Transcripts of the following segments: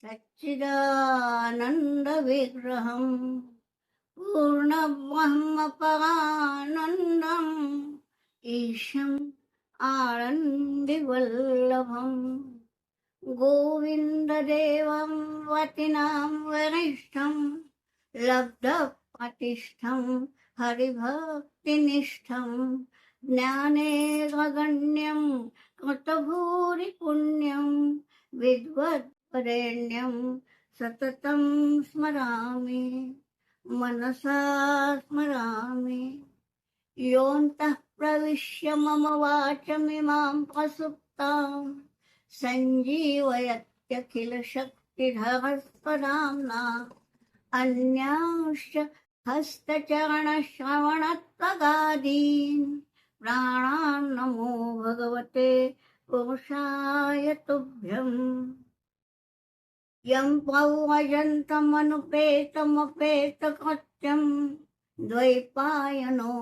सच्चिदानंद विग्रहम पूर्ण ब्रह्म परानंदम ईशं आनंद वल्लभम गोविंद देवं वतिनां वरिष्ठं लब्ध प्रतिष्ठं हरिभक्तिनिष्ठं ज्ञाने गगण्यं कृतभूरि पुण्यं विद्वद्वरेण्यं सततं स्मरामि मनसा स्मरामि योऽन्तः प्रविश्य मम वाचमिमां प्रसुप्तां सञ्जीवयत्यखिलशक्तिधरस्वधाम्ना अन्यांश्च हस्तचरणश्रवणत्वगादीन् प्राणान् नमो भगवते पुरुषाय तुभ्यम् यं पौरजन्तमनुपेतमपेतकृत्यं द्वैपायनो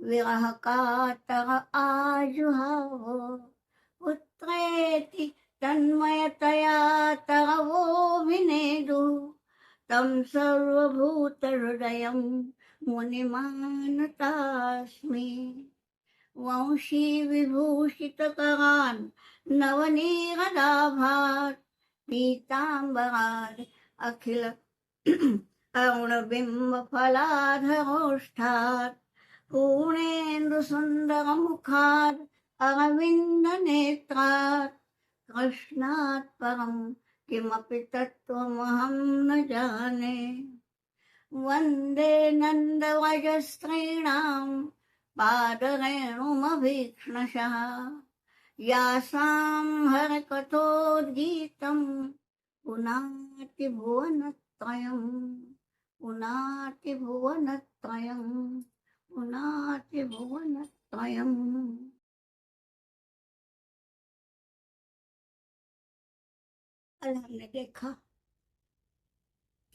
विरहकातर आजुहाव पुत्रेति तन्मयतया तरवोऽभिनेदुः तं सर्वभूतहृदयं मुनिमानतास्मि वंशी विभूषितकरान् नवनीरदाभात् पीताम्बरात् अखिल अरुणबिम्बफलाधरोष्ठात् पूर्णेन्दुसुन्दरमुखात् अरविन्दनेत्रात् कृष्णात् परं किमपि तत्त्वमहं न जाने वन्दे नन्दव्रजस्त्रीणां पादरेणुमभीक्ष्णशः यासां हरकथोद्गीतं पुनाति भुवनत्रयं पुनाति भुवनत्रयं पुनाति भुवनत्रयम्। कल हमने देखा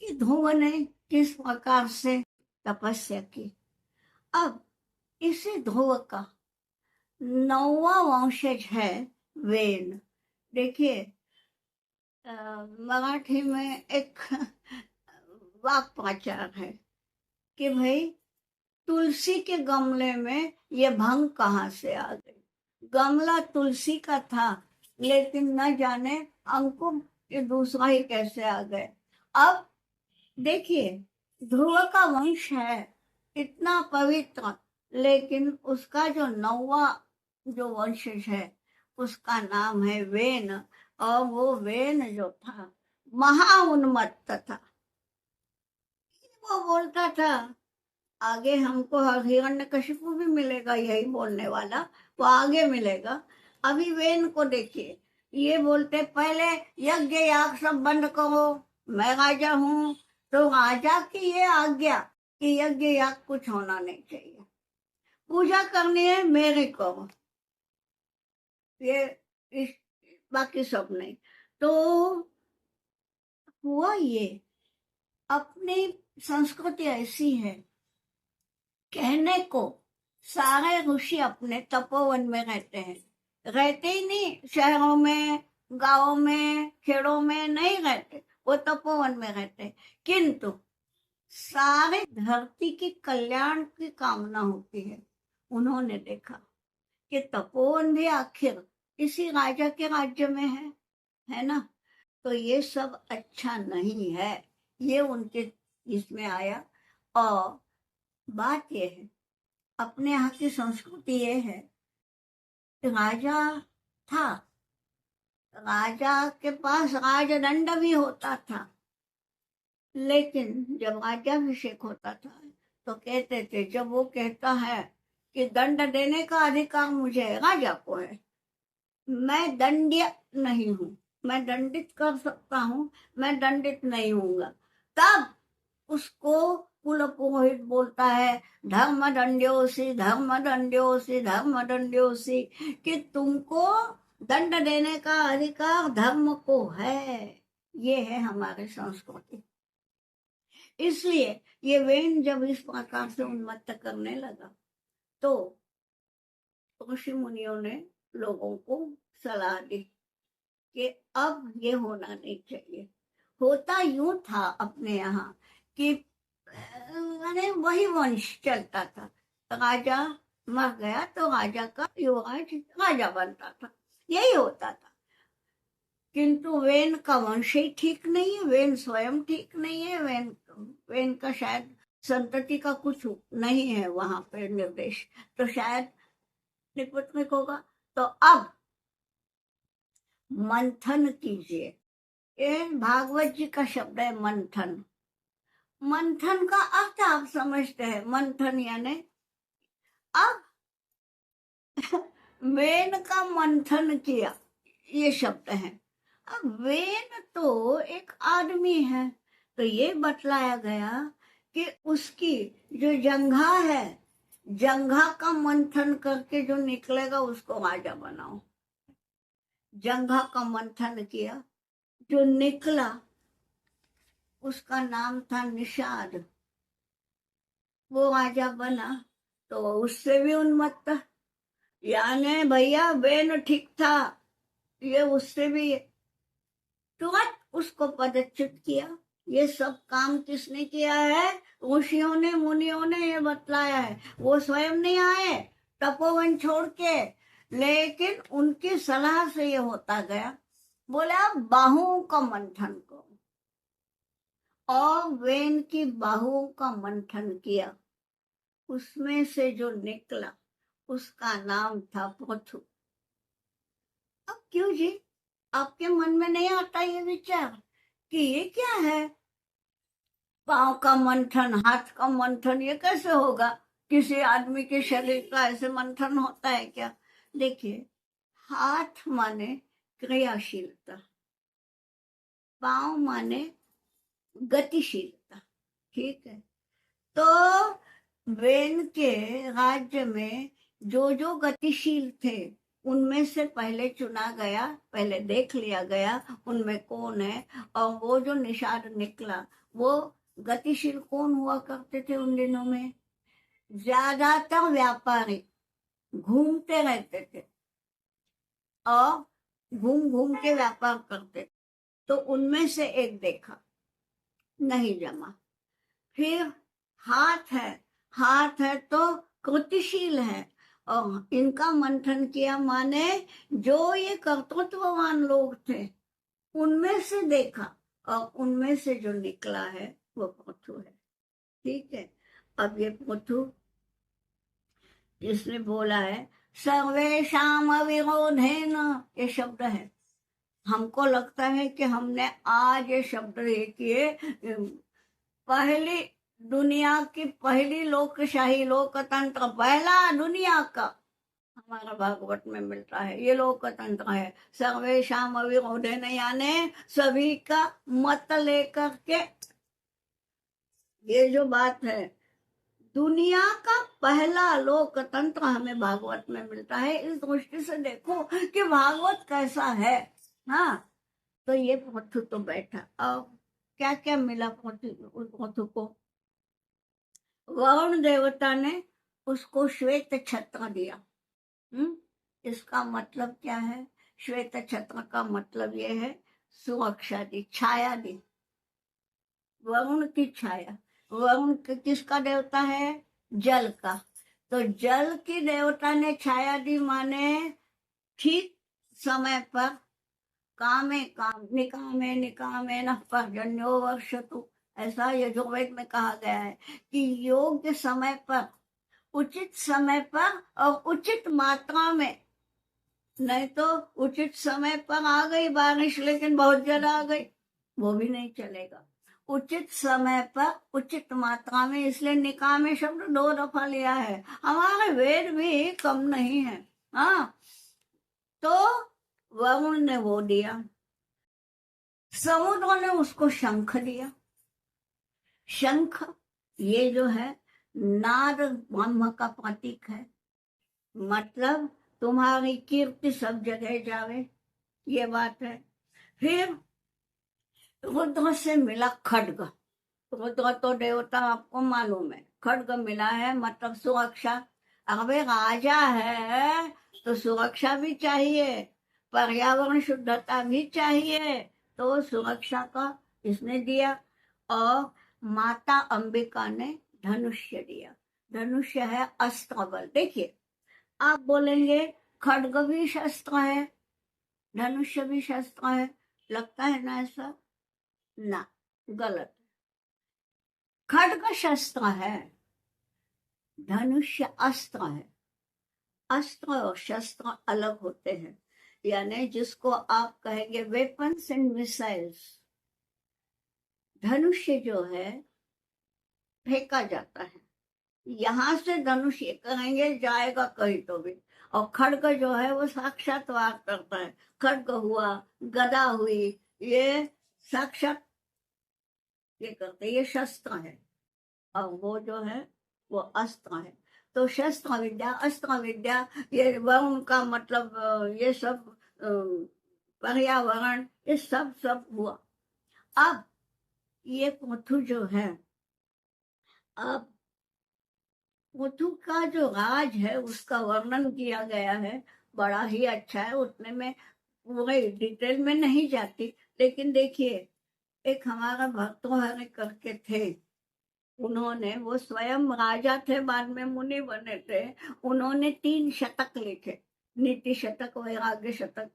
कि ध्रुव ने किस प्रकार से तपस्या की। अब इसी ध्रुव का 9वां वंशज है वेन। देखिए मराठी में एक वाक्प्रचार है कि भाई तुलसी के गमले में ये भंग कहाँ से आ गई। गमला तुलसी का था लेकिन न जाने अंकुर ये दूसरा ही कैसे आ गए। अब देखिए ध्रुव का वंश है इतना पवित्र, लेकिन उसका जो 9वां जो वंशज है उसका नाम है वेन। और वो वेन जो था महा उन्मत्त था। वो बोलता था आगे हमको हिरण्यकशिपु भी मिलेगा यही बोलने वाला, वो आगे मिलेगा। अभी वेन को देखिए, ये बोलते पहले यज्ञ याग सब बंद करो, मैं राजा हूं। तो राजा की ये आज्ञा कि यज्ञ याग कुछ होना नहीं चाहिए, पूजा करनी है मेरे को, ये इस बाकी सब नहीं। तो हुआ ये अपनी संस्कृति ऐसी है, कहने को सारे ऋषि अपने तपोवन में रहते हैं, रहते ही नहीं शहरों में गांवों में खेड़ों में नहीं रहते, वो तपोवन में रहते हैं। किंतु सारे धरती की कल्याण की कामना होती है। उन्होंने देखा कि तपोवन भी आखिर इसी राजा के राज्य में है ना। तो ये सब अच्छा नहीं है, ये उनके इसमें आया। और बात ये है अपने यहाँ की संस्कृति ये है, राजा था, राजा के पास राजदंड भी होता था, लेकिन जब राज्याभिषेक होता था तो कहते थे, जब वो कहता है कि दंड देने का अधिकार मुझे राजा को है, मैं दंड्य नहीं हूं, मैं दंडित कर सकता हूं, मैं दंडित नहीं हूंगा, तब उसको कुल पुरोहित बोलता है धर्म दंड्योसी धर्म दंड्योसी धर्म दंड्योसी, कि तुमको दंड देने का अधिकार धर्म को है। ये है हमारी संस्कृति। इसलिए ये वेन जब इस प्रकार से उन्मत्त करने लगा तो ऋषि मुनियों ने लोगों को सलाह दी कि अब ये होना नहीं चाहिए। होता यूं था अपने यहाँ कि मैंने वही वंश चलता था। राजा मर गया तो राजा का युवराज राजा बनता था, यही होता था। किंतु वेन का वंश ही ठीक नहीं है, वेन स्वयं ठीक नहीं है, वेन का शायद संतति का कुछ नहीं है वहां पे निर्देश, तो शायद निपुत्रिक होगा। तो अब मंथन कीजिए। ये भागवत जी का शब्द है मंथन। मंथन का अर्थ आप समझते हैं, मंथन यानी अब वेन का मंथन किया, ये शब्द है। अब वेन तो एक आदमी है, तो ये बतलाया गया कि उसकी जो जंघा है, जंघा का मंथन करके जो निकलेगा उसको राजा बनाओ। जंघा का मंथन किया, जो निकला उसका नाम था निषाद, वो राजा बना। तो उससे भी उन्मत्त, यानी भैया बेन ठीक था, ये उससे भी तुरंत उसको पदच्युत किया। ये सब काम किसने किया है? ऋषियों ने, मुनियों ने ये बतलाया है। वो स्वयं नहीं आए तपोवन छोड़ के, लेकिन उनकी सलाह से ये होता गया। बोला बाहुओं का मंथन करो, और वेन की बाहुओं का मंथन किया, उसमें से जो निकला उसका नाम था पृथु। अब क्यों जी आपके मन में नहीं आता ये विचार कि ये क्या है? पांव का मंथन, हाथ का मंथन, ये कैसे होगा? किसी आदमी के शरीर का ऐसे मंथन होता है क्या? देखिए, हाथ माने क्रियाशीलता, पांव माने गतिशीलता, ठीक है। तो वेन के राज्य में जो जो गतिशील थे उनमें से पहले चुना गया, पहले देख लिया गया उनमें कौन है, और वो जो निषाद निकला, वो गतिशील कौन हुआ करते थे उन दिनों में? ज्यादातर व्यापारी घूमते रहते थे और घूम घूम के व्यापार करते थे। तो उनमें से एक देखा, नहीं जमा। फिर हाथ है, हाथ है तो कृतिशील है, और इनका मंथन किया, माने जो ये कर्तृत्ववान लोग थे उनमें से देखा, और उनमें से जो निकला है वो पृथु है, ठीक है। अब ये पृथु जिसने बोला है सर्वेशाम अविरोधेन, ये शब्द है। हमको लगता है कि हमने आज ये शब्द किए, पहली दुनिया की पहली लोकशाही, लोकतंत्र पहला दुनिया का हमारा भागवत में मिलता है, ये लोकतंत्र है। सर्वेशाम अविरोधेन, यानी सभी का मत लेकर के, ये जो बात है, दुनिया का पहला लोकतंत्र हमें भागवत में मिलता है। इस दृष्टि से देखो कि भागवत कैसा है। हाँ, तो ये पृथु तो बैठा, और क्या क्या मिला पृथु को? वरुण देवता ने उसको श्वेत छत्र दिया। इसका मतलब क्या है? श्वेत छत्र का मतलब ये है सुरक्षा दी, छाया दी, वरुण की छाया। वरुण किसका देवता है? जल का। तो जल की देवता ने छाया दी, माने ठीक समय पर कामे काम, निकामे निकामे न पर्जन्यो वर्षतु, ऐसा यजुर्वेद में कहा गया है कि योग्य समय पर, उचित समय पर और उचित मात्रा में। नहीं तो उचित समय पर आ गई बारिश लेकिन बहुत ज्यादा आ गई, वो भी नहीं चलेगा। उचित समय पर उचित मात्रा में, इसलिए निकामे शब्द 2 दफा लिया है। हमारे वेद भी कम नहीं है। हाँ, तो वरुण ने वो दिया, समुद्र ने उसको शंख दिया। शंख ये जो है नाद ब्रह्म का प्रतीक है, मतलब तुम्हारी कीर्ति सब जगह जावे, ये बात है। फिर रुद्र से मिला खड्ग। रुद्र तो देवता आपको मालूम है, खड्ग मिला है मतलब सुरक्षा। अबे राजा है तो सुरक्षा भी चाहिए, पर्यावरण शुद्धता भी चाहिए, तो सुरक्षा का इसने दिया, और माता अंबिका ने धनुष्य दिया। धनुष्य है अस्त्र बल। देखिए, आप बोलेंगे खड्ग भी शस्त्र है, धनुष्य भी शस्त्र है, लगता है ना ऐसा? ना, गलत। खड्ग शस्त्र है, धनुष्य अस्त्र है। अस्त्र और शस्त्र अलग होते हैं, यानी जिसको आप कहेंगे वेपन्स एंड मिसाइल्स। धनुष्य जो है फेंका जाता है, यहां से धनुष ये करेंगे जाएगा कहीं तो भी। और खड्ग जो है वो साक्षात वार करता है। खड्ग हुआ, गदा हुई, ये साक्षात ये करते, ये शस्त्र है। और वो जो है वो अस्त्र है। तो शस्त्र विद्या, अस्त्र विद्या, ये वरुण का मतलब ये सब पर्यावरण, ये सब सब हुआ। अब ये पृथु जो है, अब पृथु का जो राज है उसका वर्णन किया गया है, बड़ा ही अच्छा है। उतने में पूरे डिटेल में नहीं जाती, लेकिन देखिए, एक हमारा भर्तृहरि करके थे, उन्होंने, वो स्वयं राजा थे, बाद में मुनि बने थे। उन्होंने 3 शतक लिखे, नीति शतक, वैराग्य शतक,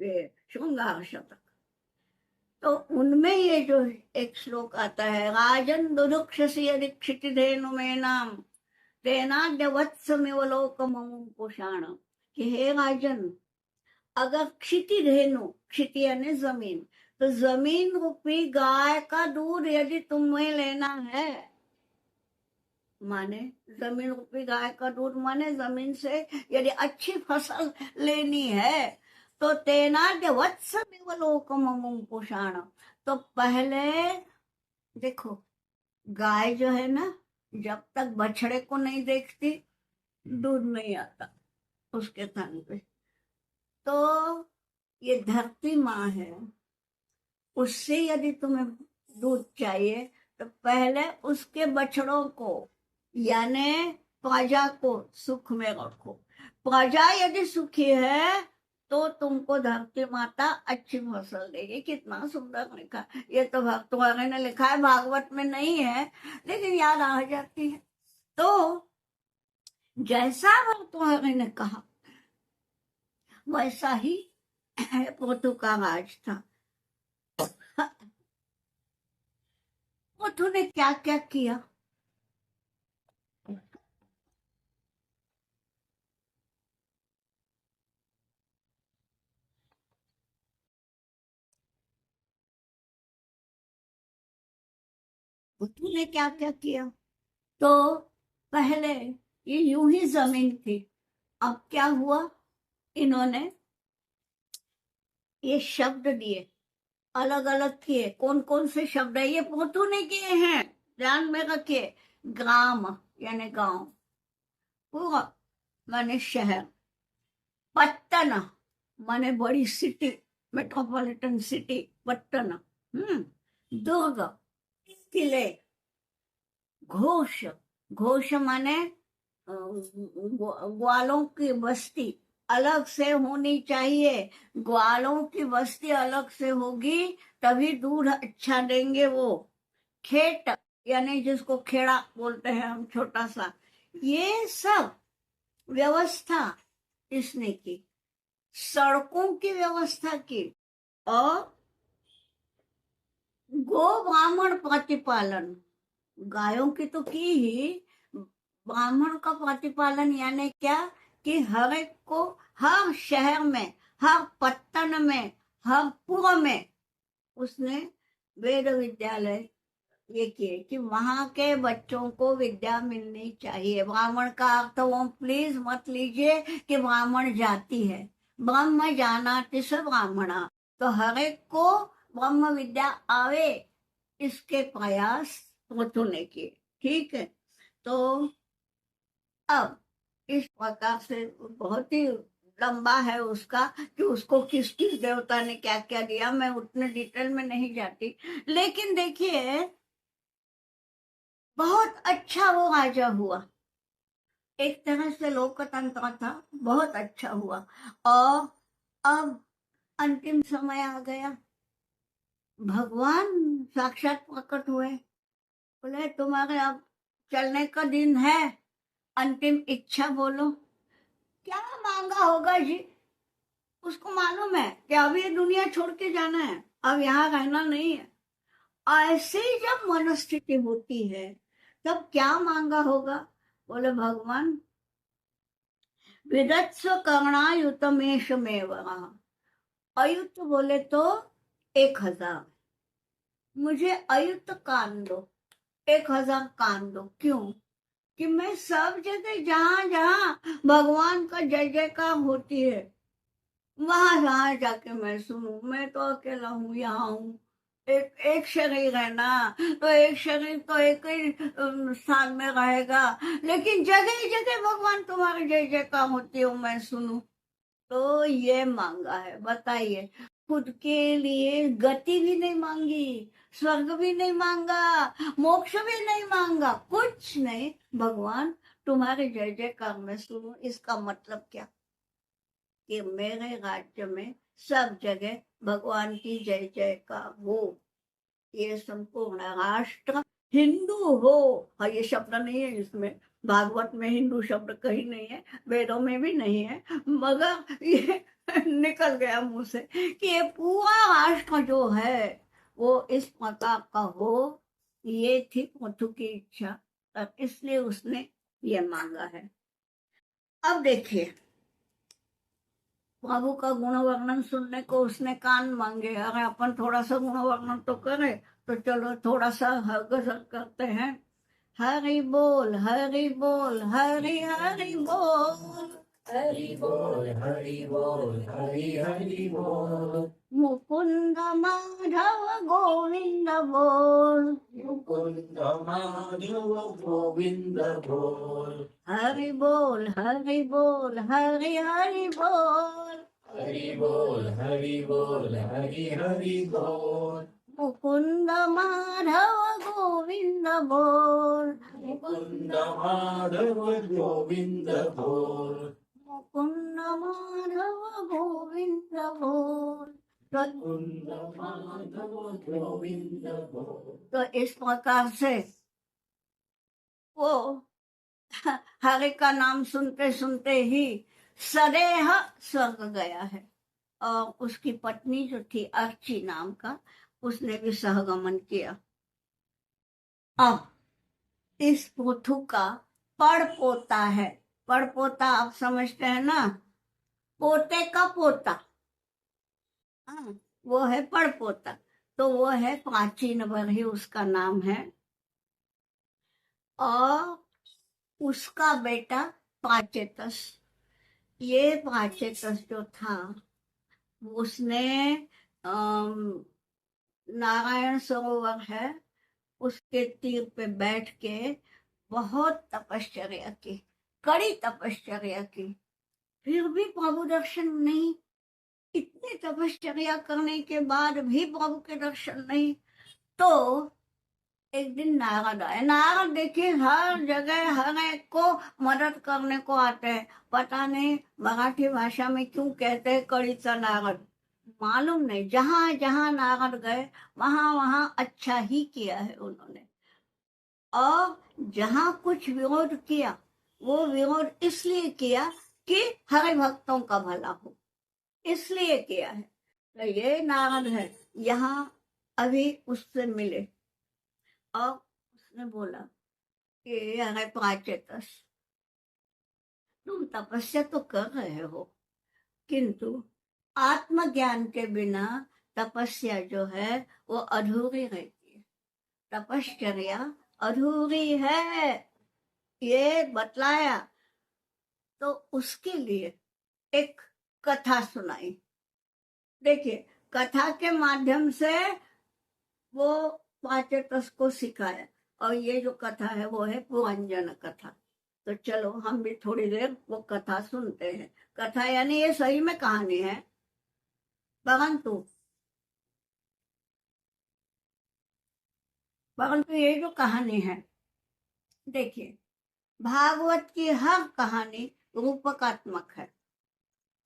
ये श्रृंगार शतक। तो उनमें ये जो एक श्लोक आता है, राजन दुदुक्षसी यदि क्षितिधेनु में नाम तेनाद्य वत्समिव लोकममुं पुषाण, कि हे राजन, अगर क्षितिधेनु, क्षिति यानी जमीन, तो जमीन रूपी गाय का दूध यदि तुम्हें लेना है, माने जमीन रूपी गाय का दूध, माने जमीन से यदि अच्छी फसल लेनी है, तो तेनाद्य वत्समिव लोकममुं पुषाण। तो पहले देखो, गाय जो है ना, जब तक बछड़े को नहीं देखती दूध नहीं आता उसके थन पे। तो ये धरती माँ है, उससे यदि तुम्हें दूध चाहिए तो पहले उसके बछड़ों को, यानी प्रजा को सुख में रखो। प्रजा यदि सुखी है तो तुमको धरती माता अच्छी फसल देगी। कितना सुंदर लिखा, ये तो भक्तवारे ने लिखा है, भागवत में नहीं है, लेकिन याद आ जाती है। तो जैसा भक्तवारे ने कहा वैसा ही पृथु का राज था। पृथु ने क्या क्या किया? पृथु ने क्या क्या किया? तो पहले ये यूं ही जमीन थी, अब क्या हुआ, इन्होंने ये शब्द दिए, अलग अलग किए। कौन कौन से शब्द है? ये पृथु ने किए हैं, ध्यान में रखिए। ग्राम यानी गांव, पूरा माने शहर, पट्टन माने बड़ी सिटी, मेट्रोपॉलिटन सिटी, पट्टन। दुर्ग, किले, घोष, घोष माने ग्वालों की बस्ती अलग से होनी चाहिए। ग्वालों की बस्ती अलग से होगी तभी दूध अच्छा देंगे वो। खेत यानी जिसको खेड़ा बोलते हैं हम, छोटा सा, ये सब व्यवस्था इसने की। सड़कों की व्यवस्था की, और गो ब्राह्मण प्रतिपालन, गायों की तो की ही, ब्राह्मण का प्रतिपालन यानी क्या, कि हर एक को, हर शहर में, हर पत्तन में, हर पुर में उसने वेद विद्यालय ये किए कि वहां के बच्चों को विद्या मिलनी चाहिए। ब्राह्मण का अर्थ वो प्लीज मत लीजिए कि ब्राह्मण जाति है, ब्रह्म जानाति स ब्राह्मणा। तो हर एक को ब्रह्म विद्या आवे, इसके प्रयास पृथु ने किए। ठीक है, तो अब इस प्रकार से बहुत ही लंबा है उसका, कि उसको किस किस देवता ने क्या क्या दिया, मैं उतने डिटेल में नहीं जाती। लेकिन देखिए, बहुत अच्छा वो राजा हुआ, एक तरह से लोकतंत्र था, बहुत अच्छा हुआ। और अब अंतिम समय आ गया, भगवान साक्षात प्रकट हुए, बोले तुम्हारे अब चलने का दिन है, अंतिम इच्छा बोलो। क्या मांगा होगा जी? उसको मालूम है कि अभी ये दुनिया छोड़ के जाना है, अब यहाँ रहना नहीं है। ऐसे ही जब मनस्थिति होती है तब क्या मांगा होगा? बोले भगवान विदत्स्व कर्णायुतमेष में वरा। अयुत बोले तो 1000, मुझे अयुत कान दो, 1000 कान दो। क्यों? कि मैं सब जगह जहां जहां भगवान का जय जयकार होती है वहां जहां जाके मैं सुनूं। मैं तो अकेला हूँ, यहाँ हूँ, एक एक शरीर है ना, तो एक शरीर तो एक ही स्थान में रहेगा, लेकिन जगह जगह भगवान तुम्हारी जय जयकार होती है मैं सुनूं। तो ये मांगा है। बताइए, खुद के लिए गति भी नहीं मांगी, स्वर्ग भी नहीं मांगा, मोक्ष भी नहीं मांगा, कुछ नहीं। भगवान तुम्हारे जय जयकार में सुनो। इसका मतलब क्या? कि मेरे राज्य में सब जगह भगवान की जय जयकार हो। ये संपूर्ण राष्ट्र हिंदू हो। हाँ, ये शब्द नहीं है इसमें, भागवत में हिंदू शब्द कहीं नहीं है, वेदों में भी नहीं है, मगर ये निकल गया मुंह से कि ये पूरा राष्ट्र जो है वो इस प्रकार का हो। ये थी पृथु की इच्छा, और इसलिए उसने ये मांगा है। अब देखिए, प्रभु का गुण वर्णन सुनने को उसने कान मांगे। अगर अपन थोड़ा सा गुण वर्णन तो करें, तो चलो थोड़ा सा गजल करते हैं। हरि बोल हरि बोल हरि हरि बोल, हरि बोल हरि बोल हरि हरि बोल। मुकुंद माधव गोविंद बोल, मुकुंद माधव गोविंद बोल। हरि बोल हरि बोल हरि हरि बोल, हरि बोल हरि बोल हरि हरि बोल। मुकुंद माधव गोविंद बोल, मुकुंद माधव गोविंद बोल। मुकुंद माधव गोविंद बोल। मुकुंद माधव गोविंद बोल। तो इस प्रकार से वो हरि का नाम सुनते सुनते ही सदेह स्वर्ग गया है। और उसकी पत्नी जो थी अर्ची नाम का, उसने भी सहगमन किया। अब इस पृथु का पड़ पोता है। पड़ पोता आप समझते हैं ना, पोते का पोता। हाँ, वो है पड़ पोता। तो वो है प्राचीन बरही उसका नाम है, और उसका बेटा पाचेतस। ये पाचेतस जो था, उसने नारायण सरोवर है उसके तीर पे बैठ के बहुत तपश्चर्या की, कड़ी तपश्चर्या की। फिर भी प्रभु दर्शन नहीं। इतनी तपश्चर्या करने के बाद भी प्रभु के दर्शन नहीं। तो एक दिन नारद आए। नारद देखिए हर जगह हर एक को मदद करने को आते हैं। पता नहीं मराठी भाषा में क्यों कहते हैं कड़ीचा नारद, मालूम नहीं। जहां जहां नारद गए वहां वहां अच्छा ही किया है उन्होंने। और जहां कुछ विरोध किया, वो विरोध इसलिए किया कि हरि भक्तों का भला हो, इसलिए किया है। तो ये नारद है, यहाँ अभी उससे मिले और उसने बोला कि अरे प्राचेतस, तुम तपस्या तो कर रहे हो, किंतु आत्मज्ञान के बिना तपस्या जो है वो अधूरी रहती है। तपश्चर्या अधूरी है, ये बतलाया। तो उसके लिए एक कथा सुनाई। देखिए, कथा के माध्यम से वो पाचेतस को सिखाया। और ये जो कथा है वो है पुरंजन कथा। तो चलो हम भी थोड़ी देर वो कथा सुनते हैं। कथा यानी ये सही में कहानी है, परंतु परंतु ये जो कहानी है, देखिए, भागवत की हर कहानी रूपकात्मक है।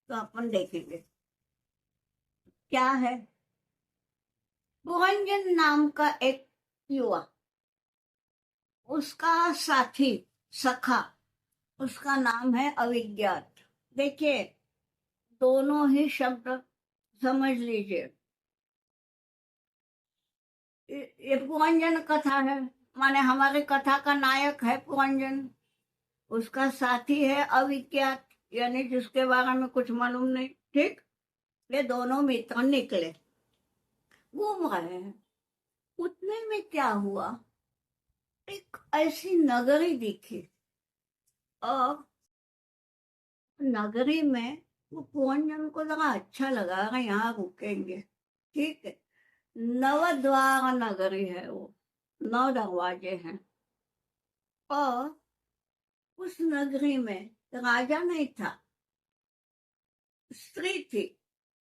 तो अपन देखेंगे क्या है। पुरंजन नाम का एक युवा, उसका साथी, सखा, उसका नाम है अविज्ञात। देखिए, दोनों ही शब्द समझ लीजिए। ये पुरंजन कथा है, माने हमारी कथा का नायक है पुरंजन, उसका साथी है अविज्ञात, यानी जिसके बारे में कुछ मालूम नहीं। ठीक, ये दोनों मित्र निकले, घूम रहे हैं। उतने में क्या हुआ, एक ऐसी नगरी दिखी, और नगरी में वो पुरंजन को लगा अच्छा लगा, अरे यहाँ रुकेंगे। ठीक है, नवद्वार नगरी है वो, 9 दरवाजे हैं। और उस नगरी में राजा नहीं था, स्त्री थी,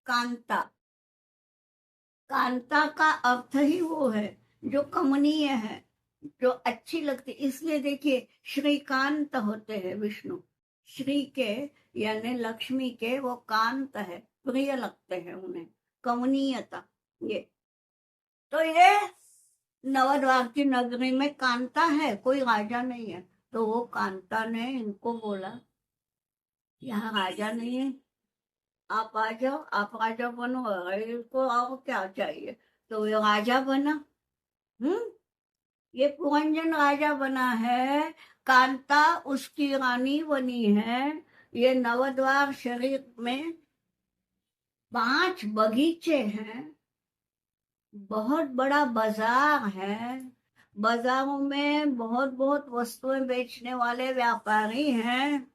कांता। कांता का अर्थ ही वो है जो कमनीय है, जो अच्छी लगती। इसलिए देखिए, श्रीकांत होते हैं विष्णु, श्री के यानी लक्ष्मी के वो कांत है, प्रिय लगते हैं उन्हें, कमनीयता। ये तो ये नवद्वार की नगरी में कांता है, कोई राजा नहीं है। तो वो कांता ने इनको बोला, यहाँ राजा नहीं है, आप आ जाओ, आप राजा बनो, अरे इसको और क्या चाहिए। तो ये राजा बना। हम्म, ये पुरंजन राजा बना है, कांता उसकी रानी बनी है। ये नवद्वार शरीर में 5 बगीचे हैं, बहुत बड़ा बाजार है, बाजारों में बहुत बहुत वस्तुएं बेचने वाले व्यापारी हैं,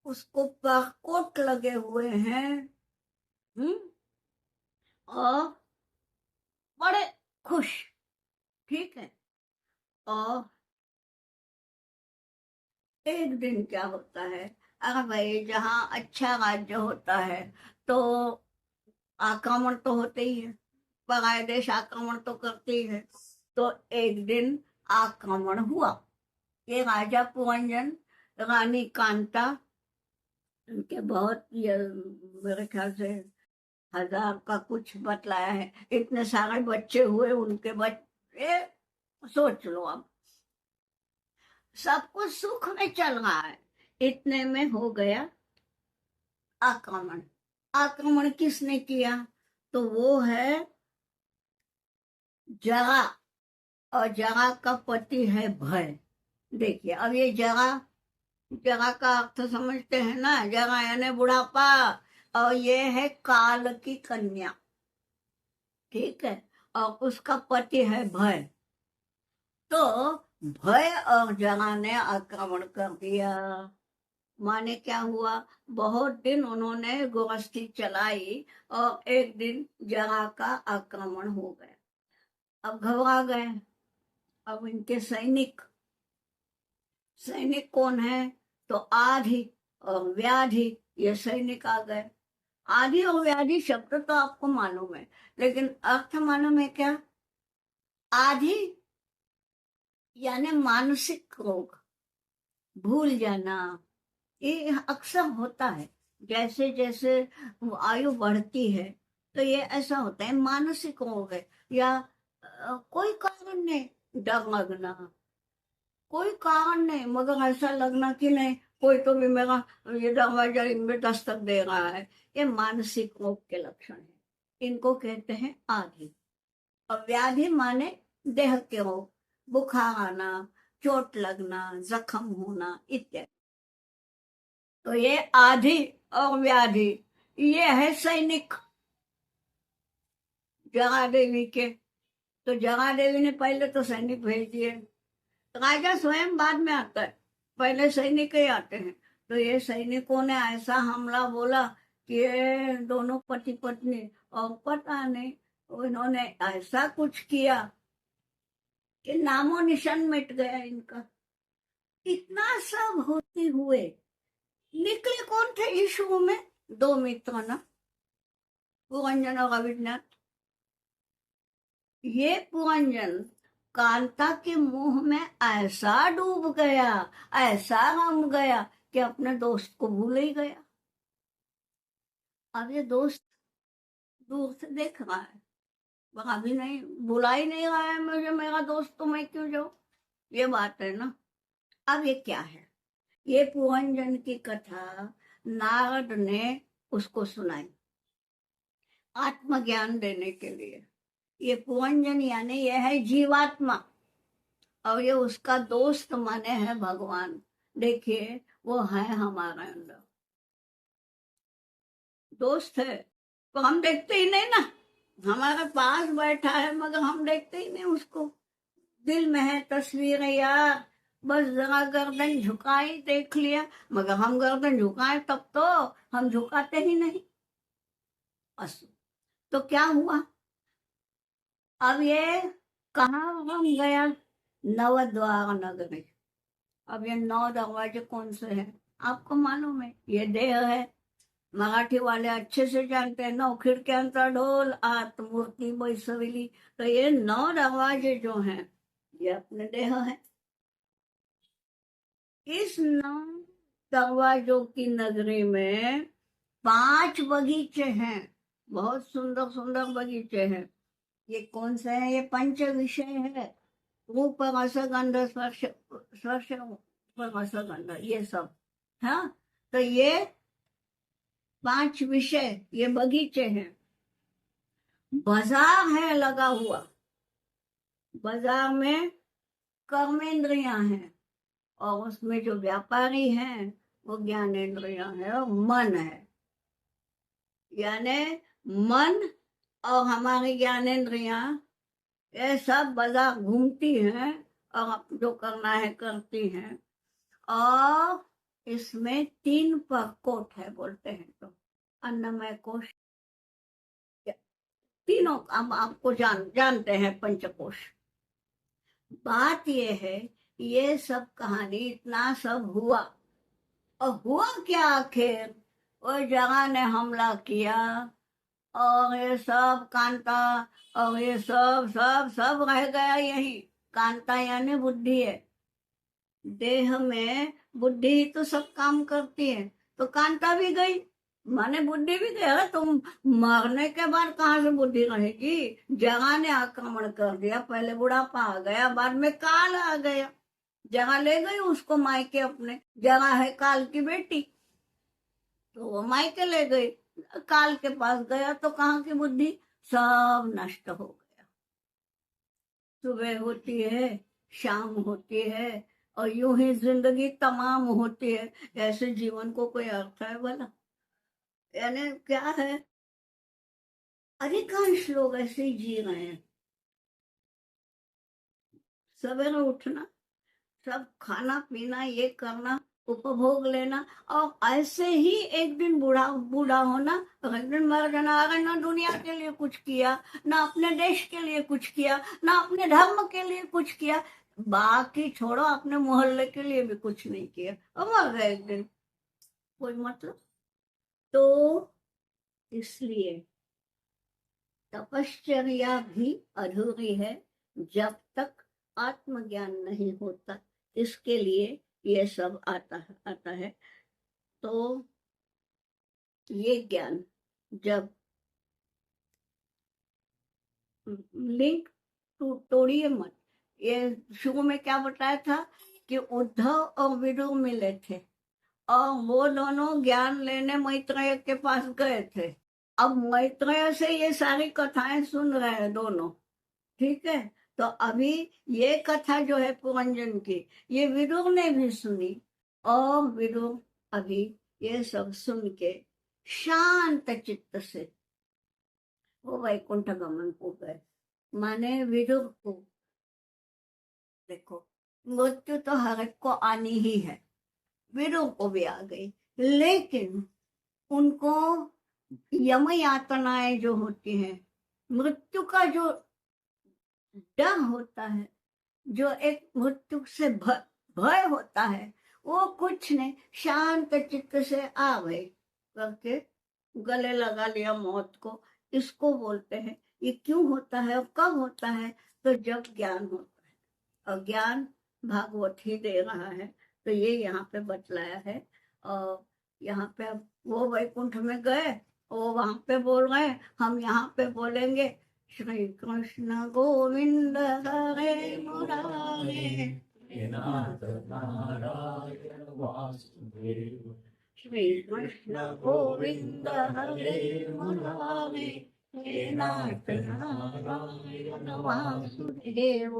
उसको परकोट लगे हुए हैं। हम्म, और बड़े खुश। ठीक है, और एक दिन क्या होता है, अरे भाई जहाँ अच्छा राज्य होता है तो आक्रमण तो होते ही है, पराये देश आक्रमण तो करते ही है। तो एक दिन आक्रमण हुआ। ये राजा पुरंजन, रानी कांता, उनके बहुत मेरे ख्याल से 1000 का कुछ बतलाया है, इतने सारे बच्चे हुए उनके बच्चे। सोच लो अब, सब कुछ सुख में चल रहा है, इतने में हो गया आक्रमण। आक्रमण किसने किया, तो वो है जरा, और जरा का पति है भय। देखिए, अब ये जरा, जरा का अर्थ समझते हैं ना, जरा यानी बुढ़ापा, और ये है काल की कन्या। ठीक है, और उसका पति है भय। तो भय और जरा ने आक्रमण कर दिया। माने क्या हुआ, बहुत दिन उन्होंने गृहस्थी चलाई, और एक दिन जरा का आक्रमण हो गया। अब घबरा गए। अब इनके सैनिक, सैनिक कौन है, तो आधि और व्याधि, ये सैनिक आ गए। आधि और व्याधि शब्द तो आपको मालूम है, लेकिन अर्थ मालूम है क्या। आधि यानी मानसिक रोग, भूल जाना, ये अक्सर होता है। जैसे जैसे आयु बढ़ती है तो ये ऐसा होता है, मानसिक रोग है, या कोई कारण नहीं, डर लगना, कोई कारण नहीं, मगर ऐसा लगना कि नहीं, कोई तो भी मेरा ये दरवाजा इनमें दस्तक दे रहा है। ये मानसिक रोग के लक्षण है, इनको कहते हैं आधि। और व्याधि माने देह के रोग, बुखार आना, चोट लगना, जख्म होना इत्यादि। तो ये आधि और व्याधि, ये है सैनिक जगा देवी के। तो जगा देवी ने पहले तो सैनिक भेज दिए, राजा स्वयं बाद में आता है, पहले सैनिक ही आते हैं। तो ये सैनिकों ने ऐसा हमला बोला कि ये दोनों पति पत्नी, और पता नहीं उन्होंने ऐसा कुछ किया कि नामो निशान मिट गया इनका। इतना सब होते हुए निकले कौन थे इस शुरू में, 2 मित्र ना, पुरंजन और अविज्ञात। ये पुरंजन कांता के मुंह में ऐसा डूब गया, ऐसा रम गया कि अपने दोस्त को भूल ही गया। अब ये दोस्त दूर से देख रहा है, वह अभी नहीं बुला ही नहीं रहा है मुझे मेरा दोस्त, तो मैं क्यों जाऊं? ये बात है ना। अब ये क्या है? ये पुरंजन की कथा नारद ने उसको सुनाई आत्मज्ञान देने के लिए। ये पुरंजन यानी ये है जीवात्मा, और ये उसका दोस्त माने है भगवान। देखिए वो है हमारे अंदर, दोस्त है, तो हम देखते ही नहीं ना। हमारे पास बैठा है मगर हम देखते ही नहीं उसको। दिल में है तस्वीर यार, बस जरा गर्दन झुकाई देख लिया, मगर हम गर्दन झुकाए तब तो हम झुकाते ही नहीं। बस, तो क्या हुआ? अब ये कहाँ हम गया? नवद्वार नगरी। अब ये 9 दरवाजे कौन से हैं आपको मालूम है? ये देह है, मराठी वाले अच्छे से जानते हैं। 9 खिड़क्यांचा ढोल आत मूर्ती बैसविली। तो ये 9 दरवाजे जो हैं ये अपने देह है। इस 9 दरवाजों की नगरी में 5 बगीचे हैं, बहुत सुंदर सुंदर बगीचे हैं। ये कौन से हैं? ये पंच विषय है। रूप रसगंध स्पर्श, स्पर्श रूप रसगंध, ये सब। हाँ, तो ये 5 विषय ये बगीचे हैं। बाजार है लगा हुआ, बाजार में कर्मेंद्रियां हैं, और उसमें जो व्यापारी हैं वो ज्ञानेंद्रियां हैं और मन है। यानी मन और हमारी ज्ञानेंद्रियां ये सब बाजार घूमती हैं और जो करना है करती हैं। और इसमें 3 प्रकोष्ठ है बोलते हैं, तो अन्नमय कोश, तीनों हम आपको जानते हैं पंचकोश। बात ये है, ये सब कहानी इतना सब हुआ, और हुआ क्या आखिर? वो जगह ने हमला किया, और ये सब कांता, और ये सब सब सब रह गया यही। कांता यानी बुद्धि है, देह में बुद्धि ही तो सब काम करती है, तो कांता भी गई, माने बुद्धि भी गई। अरे तुम मरने के बाद कहाँ से बुद्धि रहेगी? जगह ने आक्रमण कर दिया, पहले बुढ़ापा आ गया, बाद में काल आ गया, जगह ले गई उसको मायके अपने। जगह है काल की बेटी, तो वो मायके ले गई, काल के पास गया तो कहाँ की बुद्धि? सब नष्ट हो गया। सुबह होती है, शाम होती है, और यूं ही जिंदगी तमाम होती है। ऐसे जीवन को कोई अर्थ है भला? यानी क्या है? अधिकांश लोग ऐसे ही जी रहे हैं। सवेरे उठना, सब खाना पीना, ये करना, उपभोग लेना, और ऐसे ही एक दिन बूढ़ा बूढ़ा होना, और एक दिन मर जाना। अगर ना दुनिया के लिए कुछ किया, ना अपने देश के लिए कुछ किया, ना अपने धर्म के लिए कुछ किया, बाकी छोड़ो अपने मोहल्ले के लिए भी कुछ नहीं किया, और मर गए एक दिन, कोई मतलब? तो इसलिए तपश्चर्या भी अधूरी है जब तक आत्मज्ञान नहीं होता। इसके लिए ये सब आता है। तो ये ज्ञान जब लिंक तोड़िए मत। ये शुरू में क्या बताया था कि उद्धव और विदुर मिले थे, और वो दोनों ज्ञान लेने मैत्रेय के पास गए थे। अब मैत्रेय से ये सारी कथाएं सुन रहे हैं दोनों, ठीक है? तो अभी ये कथा जो है पुरंजन की, ये विदुर ने भी सुनी, और विदुर अभी ये सब सुन के शांत चित्त से वो वैकुंठ गमन को गए। माने विदुर को, देखो मृत्यु तो हर एक को आनी ही है, विदुर को भी आ गई, लेकिन उनको यम यातनाएं जो होती हैं, मृत्यु का जो डर होता है, जो एक मृत्यु से भय होता है, वो कुछ नहीं, शांत चित्त से आ गए करके गले लगा लिया मौत को। इसको बोलते हैं। ये क्यों होता है और कब होता है? तो जब ज्ञान होता है, और ज्ञान भागवत ही दे रहा है, तो ये यहाँ पे बतलाया है। और यहाँ पे अब वो वैकुंठ में गए, वो वहां पे बोल रहे हैं, हम यहाँ पे बोलेंगे श्री कृष्ण गोविंद हरे मुरारे, हे नाथ नारायण वासुदेव, श्री कृष्ण गोविंद हरे मुरारे, हे नाथ नारायण वासुदेव,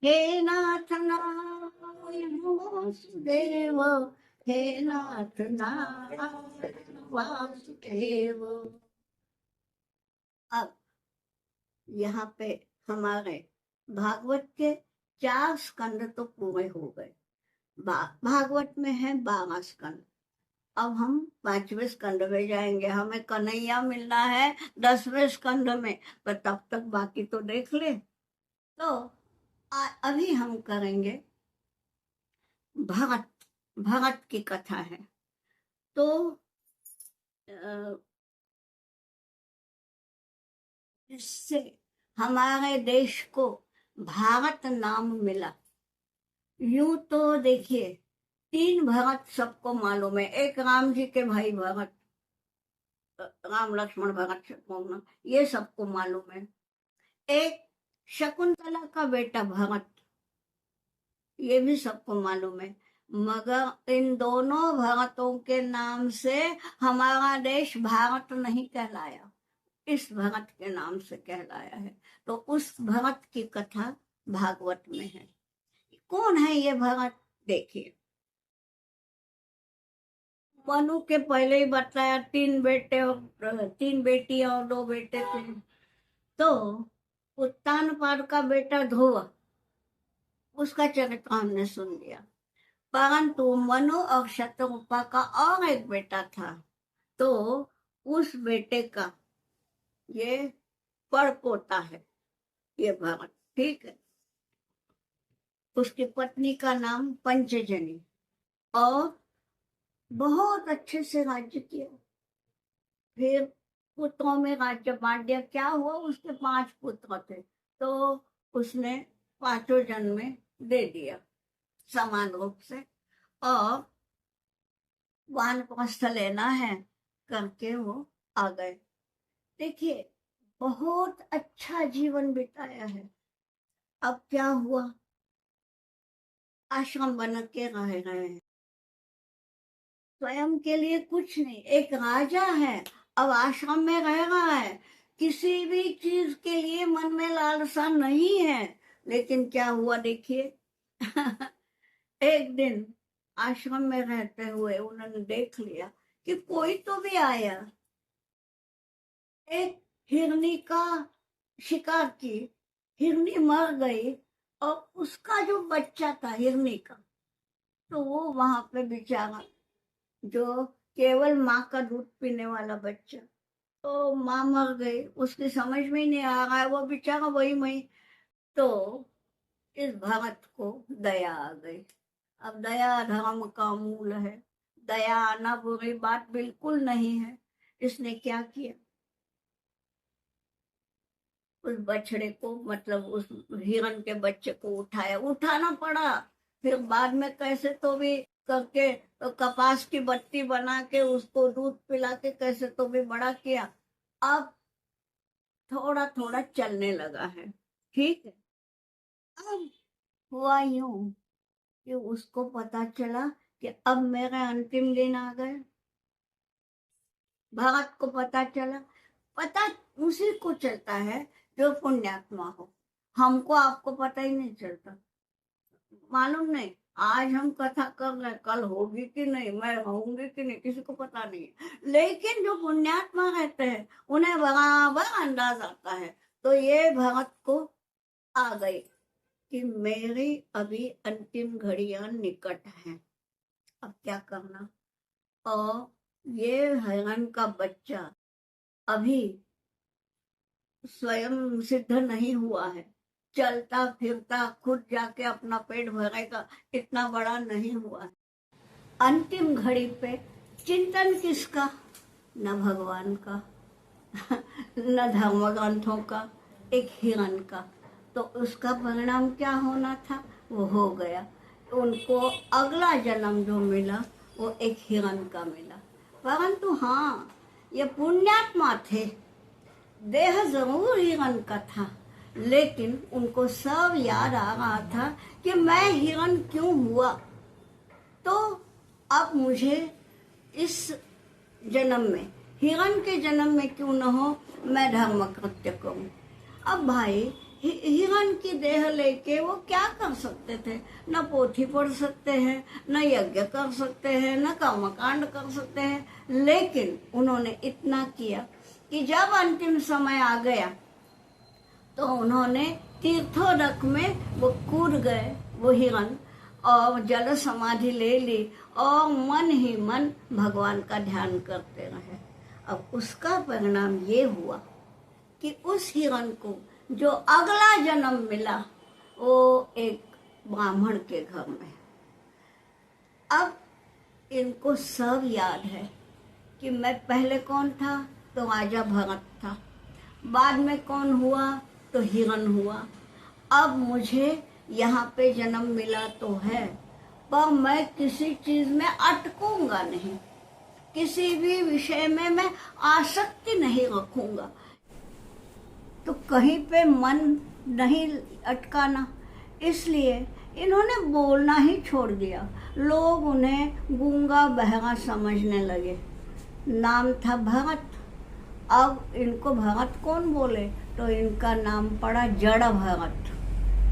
हे नाथ नारायण वासुदेव, हे नाथ नारायण वासुदेव। अब यहाँ पे हमारे भागवत के 4 स्कंद तो पूरे हो गए। भागवत में है 12 स्कंद। अब हम 5वें स्कंद में जाएंगे। हमें कन्हैया मिलना है 10वें स्कंद में, पर तब तक बाकी तो देख ले। तो अभी हम करेंगे भरत। भरत की कथा है। तो इससे हमारे देश को भारत नाम मिला। यूं तो देखिए 3 भरत सबको मालूम है। एक राम जी के भाई भरत, राम लक्ष्मण भरत शत्रुघ्न, ये सबको मालूम है। एक शकुंतला का बेटा भरत, ये भी सबको मालूम है। मगर इन दोनों भरतों के नाम से हमारा देश भारत नहीं कहलाया, इस भरत के नाम से कहलाया है। तो उस भरत की कथा भागवत में है। कौन है ये भरत? देखिए, मनु के पहले ही बताया 3 बेटे और 3 बेटियां और 2 बेटे थे। तो उत्तानपाद का बेटा ध्रुव, उसका चरित्र हमने सुन लिया। परंतु मनु और शतरूपा का और एक बेटा था, तो उस बेटे का ये परपोता है ये भरत। ठीक है। उसकी पत्नी का नाम पंचजनी, और बहुत अच्छे से राज्य किया। फिर पुत्रों में राज्य बांट दिया। क्या हुआ, उसके 5 पुत्र थे, तो उसने 5 जन में दे दिया समान रूप से। और वानप्रस्थ लेना है करके वो आ गए। देखिए, बहुत अच्छा जीवन बिताया है। अब क्या हुआ, आश्रम बन के रह रहे हैं, स्वयं के लिए कुछ नहीं। एक राजा है, अब आश्रम में रह रहा है, किसी भी चीज के लिए मन में लालसा नहीं है। लेकिन क्या हुआ देखिए एक दिन आश्रम में रहते हुए उन्होंने देख लिया कि कोई तो भी आया। एक हिरनी का शिकार की, हिरनी मर गई, और उसका जो बच्चा था हिरनी का, तो वो वहां पे बेचारा, जो केवल माँ का दूध पीने वाला बच्चा, तो माँ मर गई, उसकी समझ में ही नहीं आ रहा है, वो बेचारा वही मई। तो इस भरत को दया आ गई। अब दया धर्म का मूल है, दया आना बुरी बात बिल्कुल नहीं है। इसने क्या किया, उस बछड़े को, मतलब उस हिरन के बच्चे को उठाया, उठाना पड़ा। फिर बाद में कैसे तो भी करके, तो कपास की बत्ती बना के उसको दूध पिला के कैसे तो भी बड़ा किया। अब थोड़ा थोड़ा चलने लगा है। ठीक है। अब हुआ यूं कि उसको पता चला कि अब मेरे अंतिम दिन आ गए। भगत को पता चला। पता उसी को चलता है जो पुण्यात्मा हो। हमको आपको पता ही नहीं चलता, मालूम नहीं। आज हम कथा कर रहे, कल होगी कि नहीं, मैं होंगी कि नहीं, किसी को पता नहीं है। लेकिन जो पुण्यात्मा रहते हैं उन्हें बराबर अंदाज आता है। तो ये भगत को आ गई कि मेरी अभी अंतिम घड़ियां निकट हैं, अब क्या करना। और ये हिरण का बच्चा अभी स्वयं सिद्ध नहीं हुआ है, चलता फिरता खुद जाके अपना पेट भरेगा, इतना बड़ा नहीं हुआ है। अंतिम घड़ी पे चिंतन किसका, न भगवान का न धर्म ग्रंथों का, एक हिरण का। तो उसका परिणाम क्या होना था वो हो गया। उनको अगला जन्म जो मिला वो एक हिरण का मिला। परंतु हाँ, ये पुण्यात्मा थे, देह जरूर हिरण का था, लेकिन उनको सब याद आ रहा था कि मैं हिरण क्यों हुआ। तो अब मुझे इस जन्म में, हिरण के जन्म में क्यों न हो, मैं धर्म कृत्य करूं। अब भाई हिरण की देह लेके वो क्या कर सकते थे? न पोथी पढ़ सकते हैं, न यज्ञ कर सकते हैं, न कर्मकांड कर सकते हैं, लेकिन उन्होंने इतना किया कि जब अंतिम समय आ गया तो उन्होंने तीर्थोदक में वो कूद गए, वो हिरण, और जल समाधि ले ली और मन ही मन भगवान का ध्यान करते रहे। अब उसका परिणाम ये हुआ कि उस हिरण को जो अगला जन्म मिला वो एक ब्राह्मण के घर में। अब इनको सब याद है कि मैं पहले कौन था, तो राजा भरत था, बाद में कौन हुआ, तो हिरण हुआ। अब मुझे यहाँ पे जन्म मिला तो है, पर मैं किसी चीज में अटकूंगा नहीं, किसी भी विषय में मैं आसक्ति नहीं रखूंगा। तो कहीं पे मन नहीं अटकाना, इसलिए इन्होंने बोलना ही छोड़ दिया। लोग उन्हें गूंगा बहरा समझने लगे। नाम था भरत, अब इनको भरत कौन बोले, तो इनका नाम पड़ा जड़ भरत।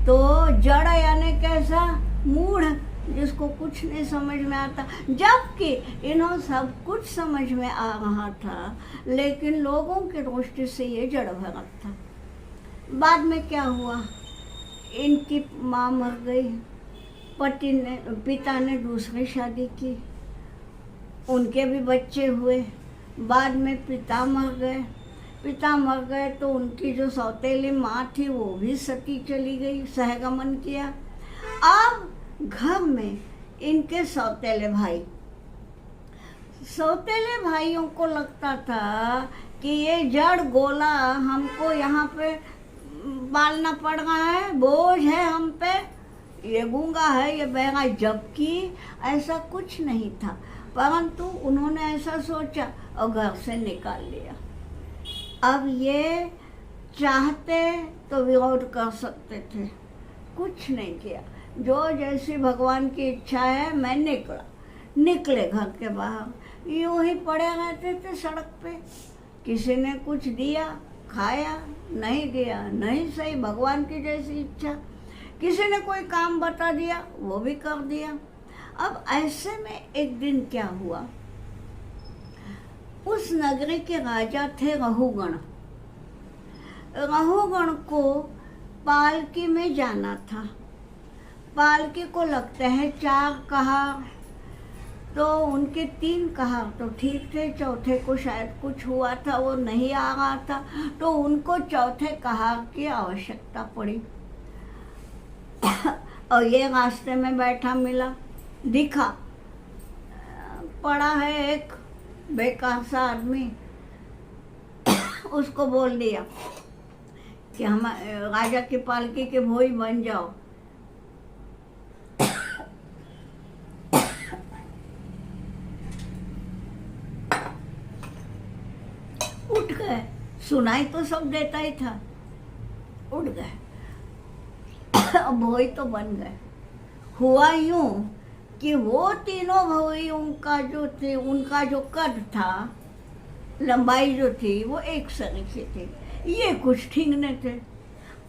तो जड़ यानी कैसा, मूढ़, जिसको कुछ नहीं समझ में आता, जबकि इन्हों सब कुछ समझ में आ रहा था, लेकिन लोगों की दृष्टि से ये जड़ भरत था। बाद में क्या हुआ, इनकी माँ मर गई, पिता ने दूसरी शादी की, उनके भी बच्चे हुए। बाद में पिता मर गए तो उनकी जो सौतेली माँ थी वो भी सती चली गई, सहगमन किया। अब घर में इनके सौतेले भाइयों को लगता था कि ये जड़ गोला हमको यहाँ पे पालना पड़ रहा है, बोझ है हम पे, ये गूंगा है, ये बहरा, जबकि ऐसा कुछ नहीं था। परंतु उन्होंने ऐसा सोचा और घर से निकाल लिया। अब ये चाहते तो विरोध कर सकते थे, कुछ नहीं किया, जो जैसी भगवान की इच्छा है। मैं निकले घर के बाहर, यूं ही पड़े रहते थे सड़क पे। किसी ने कुछ दिया, खाया, नहीं दिया, नहीं सही, भगवान की जैसी इच्छा। किसी ने कोई काम बता दिया, वो भी कर दिया। अब ऐसे में एक दिन क्या हुआ, उस नगरी के राजा थे रहुगण। रहुगण को पालकी में जाना था। पालकी को लगते हैं 4 कहार, तो उनके 3 कहार तो ठीक थे, चौथे को शायद कुछ हुआ था, वो नहीं आ रहा था, तो उनको चौथे कहार की आवश्यकता पड़ी। और ये रास्ते में बैठा मिला, दिखा, पड़ा है एक बेकार सा आदमी। उसको बोल दिया कि हम राजा की पालकी के भोई बन जाओ। उठ गए, सुनाई तो सब देता ही था, उठ गए, भोई तो बन गए। हुआ यूं कि वो तीनों भोई उनका जो कद था, लंबाई जो थी, वो एक सरीखे थे, ये कुछ ठीकने थे।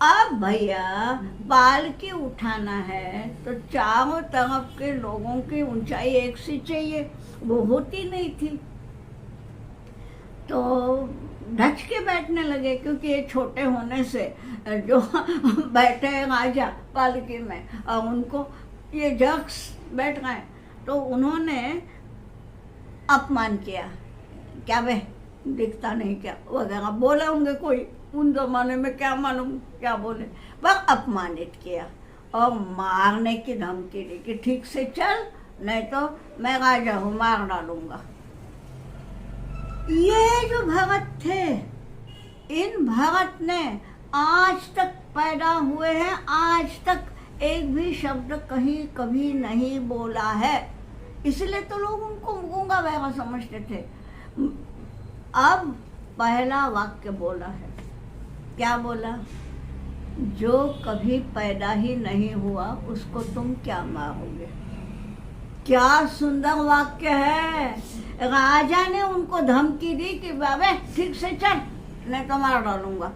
अब भैया पालकी उठाना है तो चारों तरफ के लोगों की ऊंचाई एक सी चाहिए, वो होती नहीं थी। तो ढच के बैठने लगे, क्योंकि ये छोटे होने से जो बैठे हैं राजा पालकी में और उनको ये जक्स बैठ गए, तो उन्होंने अपमान किया, क्या बे दिखता नहीं क्या वगैरह बोले होंगे कोई, उन जमाने में क्या मालूम क्या बोले, पर अपमानित किया और मारने की धमकी दी कि ठीक से चल, नहीं तो मैं राजा हूँ, मार डालूंगा। ये जो भरत थे, इन भरत ने आज तक पैदा हुए हैं, आज तक एक भी शब्द कहीं कभी नहीं बोला है, इसलिए तो लोग उनको गूंगा बहरा समझते थे। अब पहला वाक्य बोला है, क्या बोला, जो कभी पैदा ही नहीं हुआ उसको तुम क्या मारोगे। क्या सुंदर वाक्य है। राजा ने उनको धमकी दी कि बाबे ठीक से चल, नहीं तो मार डालूंगा।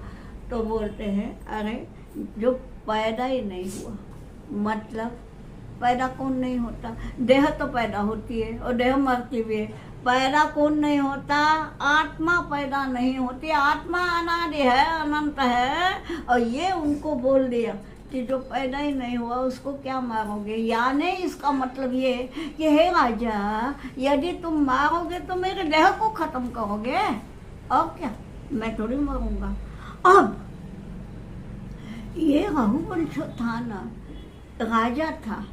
तो बोलते हैं अरे जो पैदा ही नहीं हुआ, मतलब पैदा कौन नहीं होता, देह तो पैदा होती है और देह मरती भी है। पैदा कौन नहीं होता, आत्मा पैदा नहीं होती। आत्मा अनादि है, अनंत है। और ये उनको बोल दिया कि जो पैदा ही नहीं हुआ उसको क्या मारोगे। यानी इसका मतलब ये कि हे राजा, यदि तुम मारोगे तो मेरे देह को खत्म करोगे, और क्या, मैं थोड़ी मरूंगा। अब ये रघुवंश था ना, राजा था।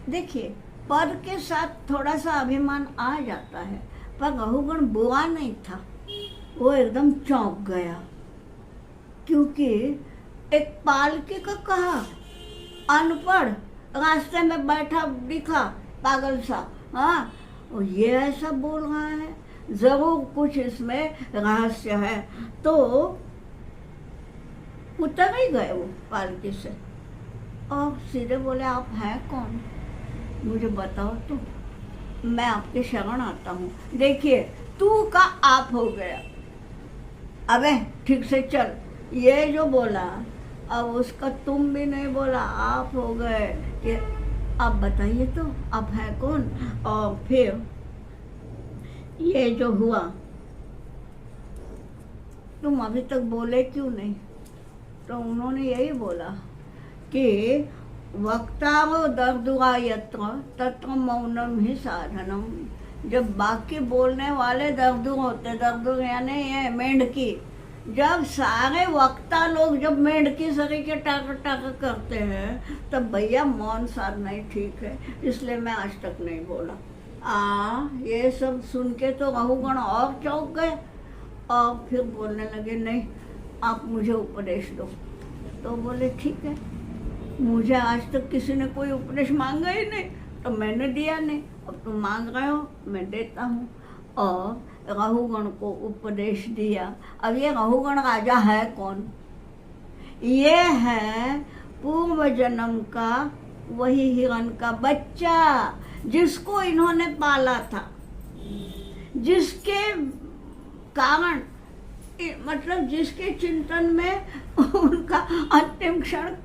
देखिए पद के साथ थोड़ा सा अभिमान आ जाता है, पर रघुगण बुरा नहीं था। वो एकदम चौंक गया, क्योंकि एक पालकी का कहा, अनपढ़ रास्ते में बैठा दिखा पागल सा, हाँ, और ये ऐसा बोल रहा है, जरूर कुछ इसमें रहस्य है। तो उतर ही गए वो पालकी से और सीधे बोले, आप हैं कौन, मुझे बताओ तो, मैं आपके शरण आता हूँ। देखिए तू का आप हो गया, अबे ठीक से चल, ये जो बोला, अब उसका तुम भी नहीं बोला, आप हो गए कि आप बताइए तो आप हैं कौन। और फिर ये जो हुआ, तुम अभी तक बोले क्यों नहीं। तो उन्होंने यही बोला कि वक्तारो दर्दुआ यत्र तत्र मौनम ही साधनम। जब बाकी बोलने वाले दर्दु होते, दर्दु यानी ये मेंढकी, जब सारे वक्ता लोग जब मेंढकी सरी के टाक टाक करते हैं तब भैया मौन साधना ही ठीक है, इसलिए मैं आज तक नहीं बोला। ये सब सुन के तो रघुगण और चौंक गए और फिर बोलने लगे, नहीं आप मुझे उपदेश दो। तो बोले ठीक है, मुझे आज तक किसी ने कोई उपदेश मांगा ही नहीं, तो मैंने दिया नहीं, अब तुम मांग रहे हो मैं देता हूँ। और रघुगण को उपदेश दिया। अब ये रघुगण राजा है कौन, ये है पूर्व जन्म का वही हिरण का बच्चा जिसको इन्होंने पाला था, जिसके कारण, मतलब जिसके चिंतन में उनका अंतिम क्षण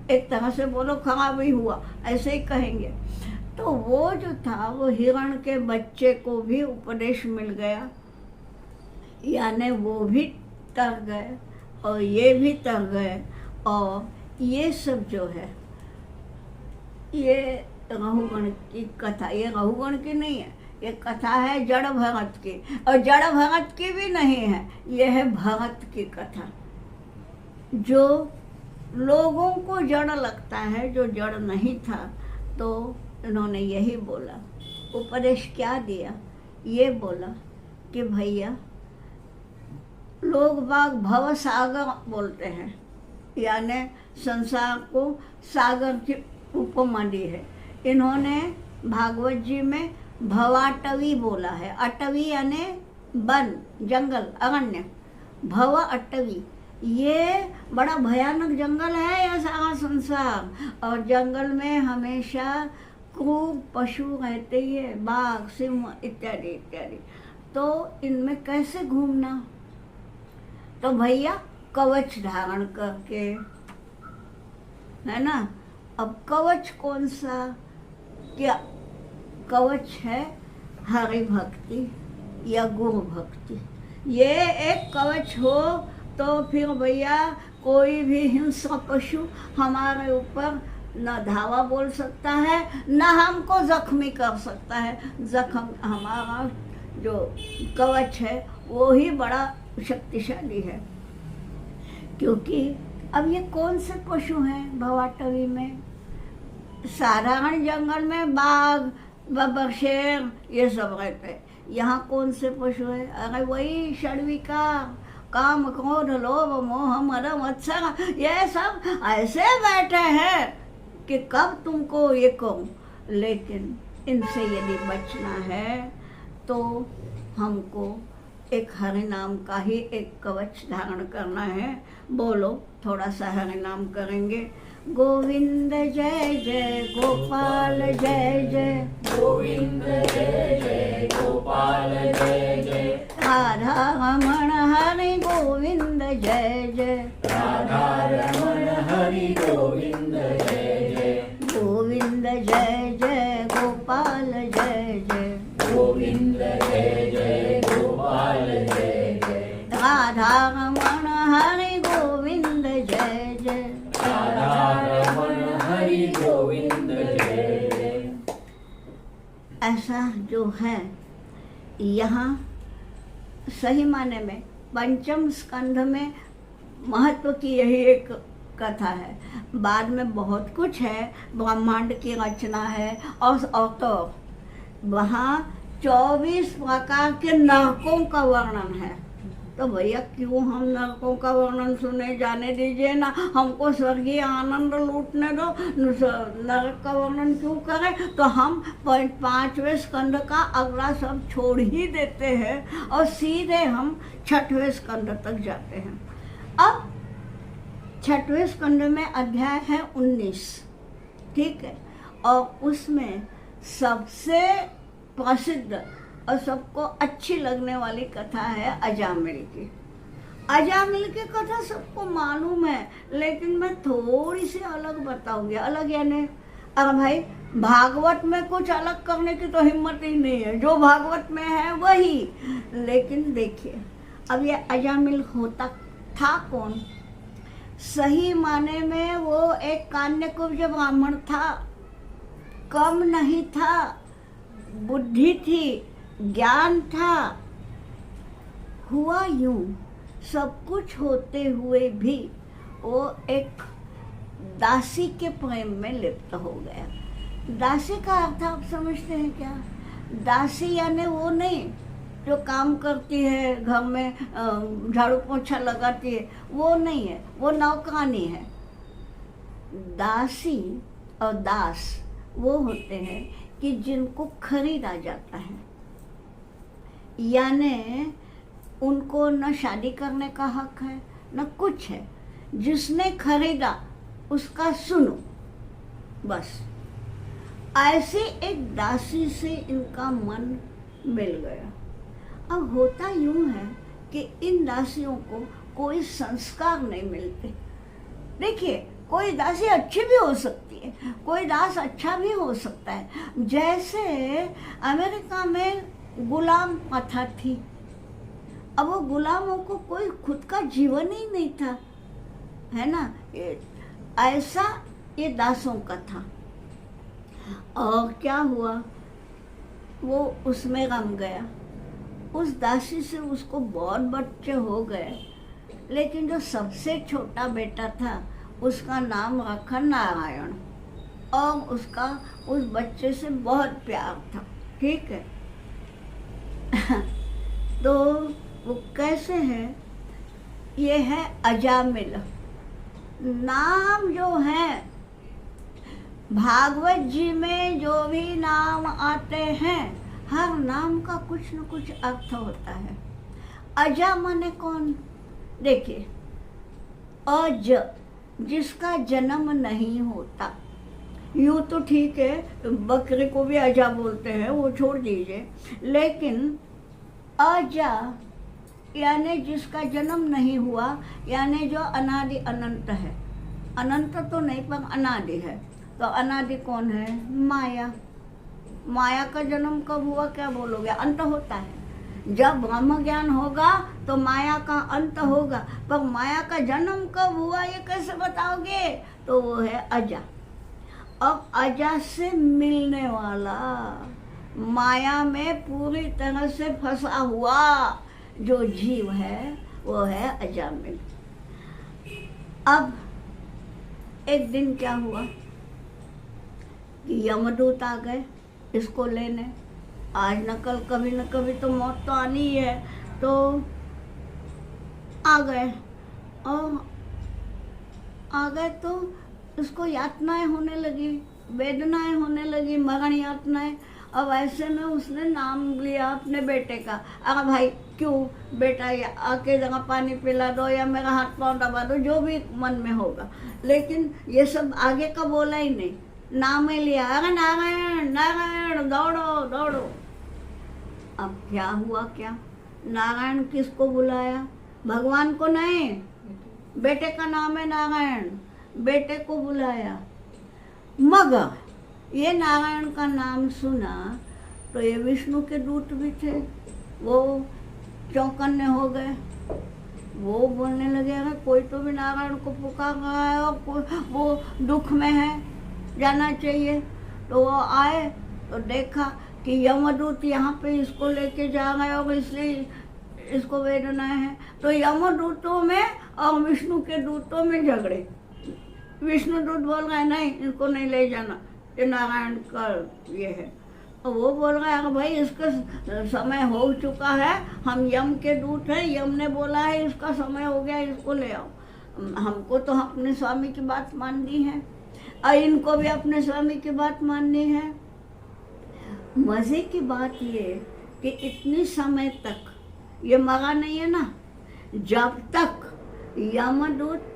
एक तरह से बोलो खराब ही हुआ, ऐसे ही कहेंगे। तो वो जो था वो हिरण के बच्चे को भी उपदेश मिल गया, यानी वो भी तर गए और ये भी तर गए। और ये सब जो है ये रघुगण की कथा, ये रघुगण की नहीं है, ये कथा है जड़ भरत की, और जड़ भरत की भी नहीं है, ये है भरत की कथा। जो लोगों को जड़ लगता है, जो जड़ नहीं था, तो इन्होंने यही बोला। उपदेश क्या दिया, ये बोला कि भैया लोग बाग भव सागर बोलते हैं, यानी संसार को सागर की उपमा दी है। इन्होंने भागवत जी में भवाटवी बोला है, अटवी यानी वन, जंगल, अरण्य, भव अटवी, ये बड़ा भयानक जंगल है यह सारा संसार। और जंगल में हमेशा क्रूर पशु रहते ही है, बाघ, सिंह इत्यादि इत्यादि। तो इनमें कैसे घूमना, तो भैया कवच धारण करके, है ना। अब कवच कौन सा, क्या कवच है, हरि भक्ति या गुरु भक्ति। ये एक कवच हो तो फिर भैया कोई भी हिंस्र पशु हमारे ऊपर न धावा बोल सकता है, न हमको जख्मी कर सकता है। जख्म हमारा जो कवच है वो ही बड़ा शक्तिशाली है। क्योंकि अब ये कौन से पशु हैं भवाटवी में, साधारण जंगल में बाघ, बबर, शेर ये सब रहते हैं। यहाँ कौन से पशु है, अरे वही षड्विका, काम, क्रोध, लोभ, मोह, मद, मत्सर, ये सब ऐसे बैठे हैं कि कब तुमको ये कहूँ। लेकिन इनसे यदि बचना है तो हमको एक हरि नाम का ही एक कवच धारण करना है। बोलो, थोड़ा सा हरि नाम करेंगे। गोविंद जय जय गोपाल जय जय, गोविंद जय जय गोपाल जय जय, राधा रमण हरि गोविंद जय जय, राधा रमण हरि गोविंद जय जय, गोविंद जय जय गोपाल जय जय, गोविंद जय जय गोपाल जय जय, राधा रमण हरि गोविंद जय जय। राधा रमण हरि गोविंद जय जय। ऐसा जो है यहाँ सही माने में पंचम स्कंध में महत्व की यही एक कथा है। बाद में बहुत कुछ है, ब्रह्मांड की रचना है और तो वहाँ 24 प्रकार के नरकों का वर्णन है। तो भैया क्यों हम नरकों का वर्णन सुने, जाने दीजिए ना, हमको स्वर्गीय आनंद लूटने दो, नरक का वर्णन क्यों करें। तो हम 5वें स्कंद का अगला सब छोड़ ही देते हैं और सीधे हम 6वें स्कंद तक जाते हैं। अब 6वें स्कंद में अध्याय है 19, ठीक है, और उसमें सबसे प्रसिद्ध और सबको अच्छी लगने वाली कथा है अजामिल की। अजामिल की कथा सबको मालूम है, लेकिन मैं थोड़ी सी अलग बताऊंगी। अलग यानी, अरे भाई भागवत में कुछ अलग करने की तो हिम्मत ही नहीं है, जो भागवत में है वही। लेकिन देखिए, अब ये अजामिल होता था कौन? सही माने में वो एक कान्यकुब्ज ब्राह्मण था, कम नहीं था, बुद्धि थी, ज्ञान था। हुआ यूं, सब कुछ होते हुए भी वो एक दासी के प्रेम में लिप्त हो गया। दासी का अर्थ आप समझते हैं क्या? दासी यानी वो नहीं जो काम करती है घर में, झाड़ू पोछा लगाती है, वो नहीं है, वो नौकरानी है। दासी और दास वो होते हैं कि जिनको खरीदा जाता है, यानी उनको न शादी करने का हक है न कुछ है। जिसने खरीदा उसका सुनो बस। ऐसी एक दासी से इनका मन मिल गया। अब होता यूं है कि इन दासियों को कोई संस्कार नहीं मिलते। देखिए, कोई दासी अच्छी भी हो सकती है, कोई दास अच्छा भी हो सकता है। जैसे अमेरिका में गुलाम प्रथा थी। अब वो गुलामों को कोई खुद का जीवन ही नहीं था, है ना। ऐसा ये दासों का था। और क्या हुआ, वो उसमें रम गया। उस दासी से उसको बहुत बच्चे हो गए, लेकिन जो सबसे छोटा बेटा था उसका नाम रखा नारायण, और उसका उस बच्चे से बहुत प्यार था, ठीक है। तो वो कैसे है, ये है अजामिल। नाम जो है भागवत जी में जो भी नाम आते हैं, हर नाम का कुछ न कुछ अर्थ होता है। अजा माने कौन? देखिए, अज जिसका जन्म नहीं होता। यूं तो ठीक है, बकरे को भी अजा बोलते हैं, वो छोड़ दीजिए। लेकिन अजा यानी जिसका जन्म नहीं हुआ, यानी जो अनादि अनंत है। अनंत तो नहीं पर अनादि है। तो अनादि कौन है? माया। माया का जन्म कब हुआ, क्या बोलोगे? अंत होता है। जब ब्रह्म ज्ञान होगा तो माया का अंत होगा, पर माया का जन्म कब हुआ ये कैसे बताओगे? तो वो है अजा। अब अजा से मिलने वाला, माया में पूरी तरह से फंसा हुआ जो जीव है वो है अजामिल। अब एक दिन क्या हुआ कि यमदूत आ गए इसको लेने। आज न कल, कभी न कभी तो मौत तो आनी ही है। तो आ गए, और आ गए तो उसको यातनाएं होने लगी, वेदनाएं होने लगी, मरण यातनाएं। अब ऐसे में उसने नाम लिया अपने बेटे का। अरे भाई क्यों बेटा, या आके जगह पानी पिला दो या मेरा हाथ पाँव दबा दो, जो भी मन में होगा। लेकिन ये सब आगे का बोला ही नहीं, नाम ही लिया, अरे नारायण नारायण, दौड़ो दौड़ो। अब क्या हुआ, क्या नारायण किसको बुलाया? भगवान को नहीं, बेटे का नाम है नारायण, बेटे को बुलाया। मगर ये नारायण का नाम सुना तो ये विष्णु के दूत भी थे, वो चौकन्ने हो गए। वो बोलने लगे, अरे कोई तो भी नारायण को पुकार रहा है और वो दुख में है, जाना चाहिए। तो वो आए तो देखा कि यमदूत यहाँ पे इसको लेके जा रहे और इसलिए इसको वेदना है। तो यमदूतों में और विष्णु के दूतों में झगड़े। विष्णु दूत बोल रहे हैं नहीं, इनको नहीं ले जाना, ये नारायण का ये है। और वो बोल रहा है भाई इसका समय हो चुका है, हम यम के दूत हैं, यम ने बोला है इसका समय हो गया, इसको ले आओ। हमको तो अपने स्वामी की बात माननी है और इनको भी अपने स्वामी की बात माननी है। मजे की बात ये कि इतने समय तक ये मरा नहीं है ना, जब तक यमदूत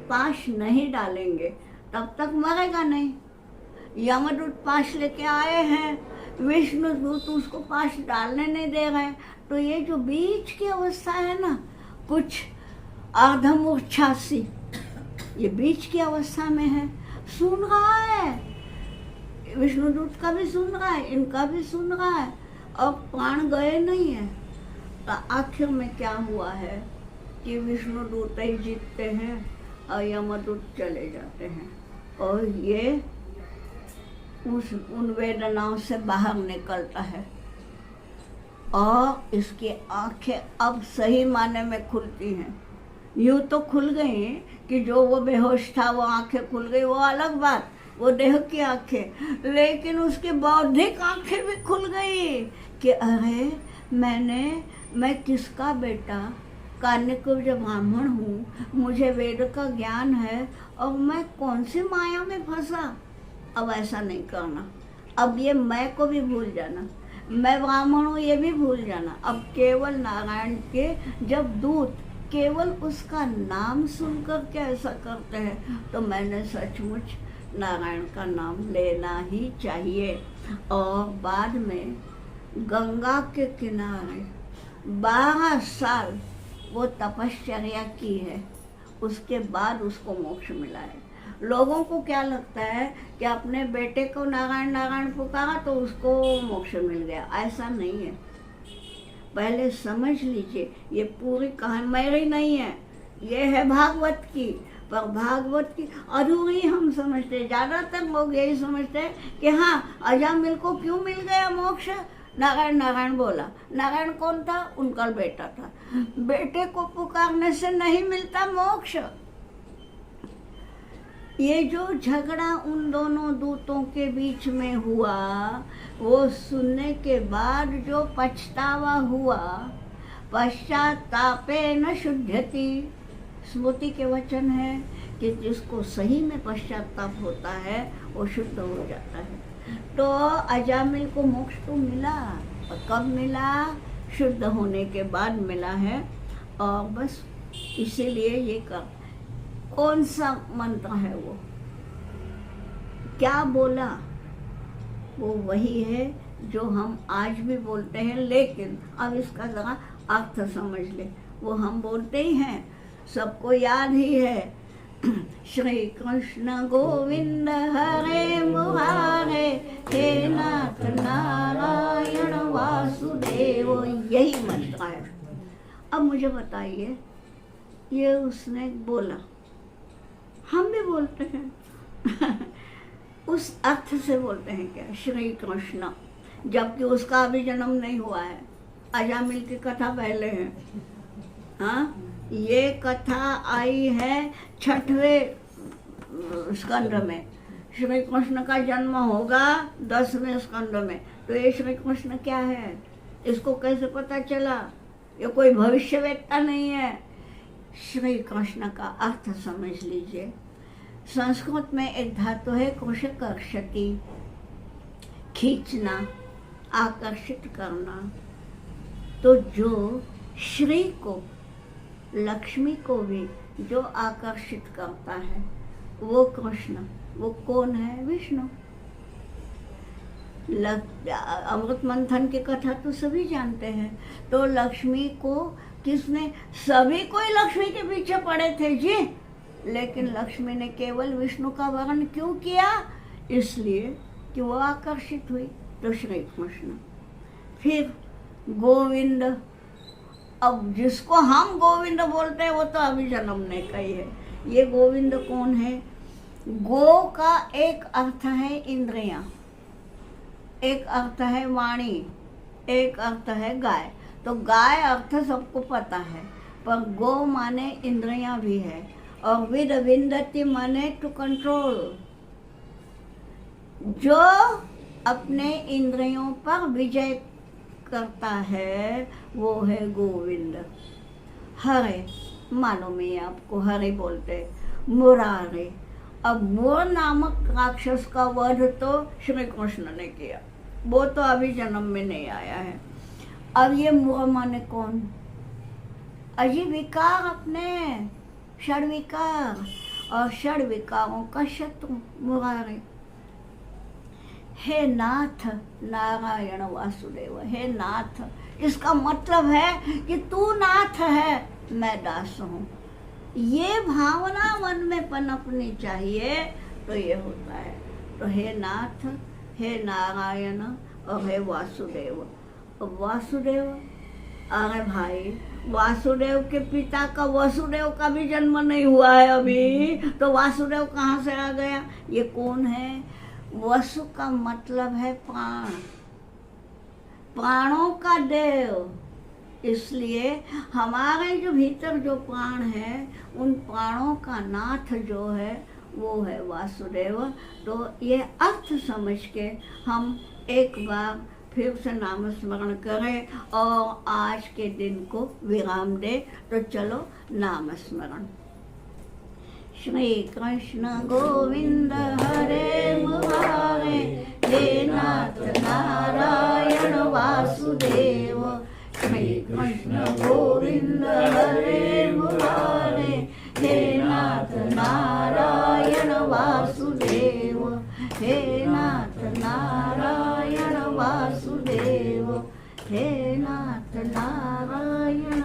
पाश नहीं डालेंगे तब तक मरेगा नहीं। यमदूत पाश लेके आए हैं, विष्णु दूत उसको पाश डालने नहीं दे रहे। तो ये जो बीच की अवस्था है ना, कुछ अर्धमूर्छा सी, ये बीच की अवस्था में है, सुन रहा है, विष्णु दूत का भी सुन रहा है, इनका भी सुन रहा है, और प्राण गए नहीं है। तो आखिर में क्या हुआ है कि विष्णु दूत ही जीतते हैं और यमदूत चले जाते हैं, और ये उन वेदनाओं से बाहर निकलता है और इसकी आंखें अब सही माने में खुलती हैं। यूँ तो खुल गई कि जो वो बेहोश था वो आंखें खुल गई, वो अलग बात, वो देह की आंखें, लेकिन उसकी बौद्धिक आंखें भी खुल गई कि अरे मैं किसका बेटा, कान्यकुब्ज ब्राह्मण हूँ, मुझे वेद का ज्ञान है और मैं कौन सी माया में फंसा। अब ऐसा नहीं करना, अब ये मैं को भी भूल जाना, मैं ब्राह्मण हूँ ये भी भूल जाना। अब केवल नारायण के जब दूत केवल उसका नाम सुनकर के ऐसा करते हैं तो मैंने सचमुच नारायण का नाम लेना ही चाहिए। और बाद में गंगा के किनारे 12 साल वो तपश्चर्या की है, उसके बाद उसको मोक्ष मिला है। लोगों को क्या लगता है कि अपने बेटे को नारायण नारायण पुकारा तो उसको मोक्ष मिल गया, ऐसा नहीं है। पहले समझ लीजिए, ये पूरी कहानी मेरी नहीं है, ये है भागवत की, पर भागवत की अधूरी हम समझते। ज़्यादातर लोग यही समझते हैं कि हाँ अजामिल को क्यों मिल गया मोक्ष, नारायण नारायण बोला। नारायण कौन था? उनका बेटा था। बेटे को पुकारने से नहीं मिलता मोक्ष। ये जो झगड़ा उन दोनों दूतों के बीच में हुआ, वो सुनने के बाद जो पछतावा हुआ, पश्चातापे न शुद्धति, स्मृति के वचन है कि जिसको सही में पश्चाताप होता है वो शुद्ध हो जाता है। तो अजामिल को मोक्ष तो मिला, और कब मिला? शुद्ध होने के बाद मिला है। और बस इसीलिए ये कर, कौन सा मंत्र है वो, क्या बोला, वो वही है जो हम आज भी बोलते हैं, लेकिन अब इसका जरा अर्थ समझ ले। वो हम बोलते ही हैं, सबको याद ही है, श्री कृष्ण गोविंद हरे मुरारे, हे नाथ नारायण वासुदेव, यही मंत्र है। अब मुझे बताइए, ये उसने बोला, हम भी बोलते हैं उस अर्थ से बोलते हैं क्या, श्री कृष्ण, जबकि उसका अभी जन्म नहीं हुआ है, अजामिल की कथा पहले है। हाँ, ये कथा आई है 6वें स्कंद में, श्री कृष्ण का जन्म होगा 10वें स्कंद में। तो ये श्री कृष्ण क्या है, इसको कैसे पता चला? ये कोई भविष्यवेत्ता नहीं है। श्री कृष्ण का अर्थ समझ लीजिए। संस्कृत में एक धातु है कृषकर्षति, खींचना, आकर्षित करना। तो जो श्री को, लक्ष्मी को भी जो आकर्षित करता है वो कृष्ण। वो कौन है? विष्णु। अमृत मंथन की कथा तो सभी जानते हैं। तो लक्ष्मी को किसने? सभी कोई लक्ष्मी के पीछे पड़े थे जी, लेकिन लक्ष्मी ने केवल विष्णु का वर्ण क्यों किया? इसलिए कि वो आकर्षित हुई। तो श्री कृष्ण। फिर गोविंद। अब जिसको हम गोविंद बोलते हैं वो तो अभी जन्म ने का ही है। ये गोविंद कौन है? गो का एक अर्थ है इंद्रियां, एक अर्थ है वाणी, एक अर्थ है गाय। तो गाय अर्थ सबको पता है, पर गो माने इंद्रियां भी है, और विद विंदति माने टू कंट्रोल। जो अपने इंद्रियों पर विजय करता है वो है गोविंद। हरे, मालूम है आपको, हरे बोलते। मुरारे। अब वो नामक राक्षस का वध तो श्री कृष्ण ने किया, वो तो अभी जन्म में नहीं आया है। अब ये मुर माने कौन? अजीब विकार, अपने षड विकार, और षड विकारों का शत्रु मुरारे। हे नाथ नारायण वासुदेव। हे नाथ, इसका मतलब है कि तू नाथ है, मैं दास हूँ। ये भावना मन में पनपनी चाहिए तो ये होता है। तो हे नाथ, हे नारायण और हे वासुदेव। वासुदेव, अरे भाई, वासुदेव के पिता का वसुदेव का भी जन्म नहीं हुआ है अभी, तो वासुदेव कहाँ से आ गया? ये कौन है? वसु का मतलब है प्राण, प्राणों का देव। इसलिए हमारे जो भीतर जो प्राण है, उन प्राणों का नाथ जो है वो है वासुदेव। तो ये अर्थ समझ के हम एक बार फिर से नाम स्मरण करें और आज के दिन को विराम दे। तो चलो नाम स्मरण। श्री कृष्ण गोविंद हरे मुरारे, हे नाथ नारायण वासुदेव। श्री कृष्ण गोविंद हरे मुरारे, हे नाथ नारायण वासुदेव। हे नाथ नारायण वासुदेव। हे नाथ नारायण